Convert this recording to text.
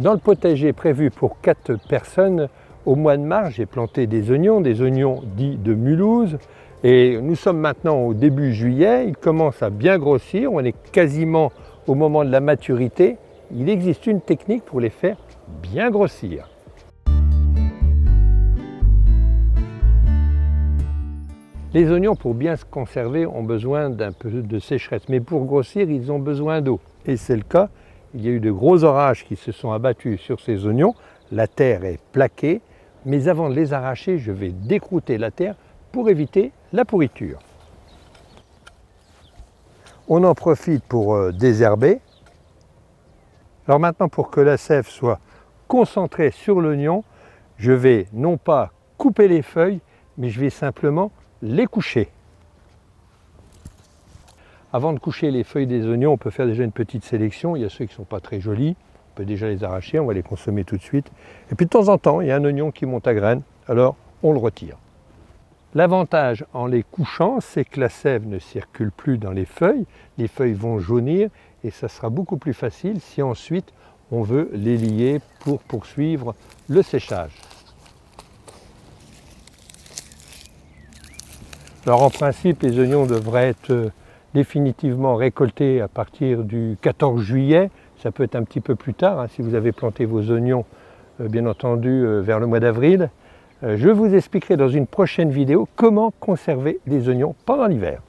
Dans le potager prévu pour 4 personnes, au mois de mars, j'ai planté des oignons dits de Mulhouse. Et nous sommes maintenant au début juillet, ils commencent à bien grossir, on est quasiment au moment de la maturité. Il existe une technique pour les faire bien grossir. Les oignons, pour bien se conserver, ont besoin d'un peu de sécheresse, mais pour grossir, ils ont besoin d'eau. Et c'est le cas, il y a eu de gros orages qui se sont abattus sur ces oignons, la terre est plaquée, mais avant de les arracher, je vais décrouter la terre pour éviter la pourriture. On en profite pour désherber. Alors maintenant, pour que la sève soit concentrée sur l'oignon, je vais non pas couper les feuilles, mais je vais simplement les coucher. Avant de coucher les feuilles des oignons, on peut faire déjà une petite sélection. Il y a ceux qui ne sont pas très jolis, on peut déjà les arracher, on va les consommer tout de suite. Et puis de temps en temps, il y a un oignon qui monte à graines, alors on le retire. L'avantage en les couchant, c'est que la sève ne circule plus dans les feuilles vont jaunir et ça sera beaucoup plus facile si ensuite on veut les lier pour poursuivre le séchage. Alors en principe, les oignons devraient être définitivement récoltés à partir du 14 juillet. Ça peut être un petit peu plus tard, hein, si vous avez planté vos oignons, bien entendu, vers le mois d'avril. Je vous expliquerai dans une prochaine vidéo comment conserver les oignons pendant l'hiver.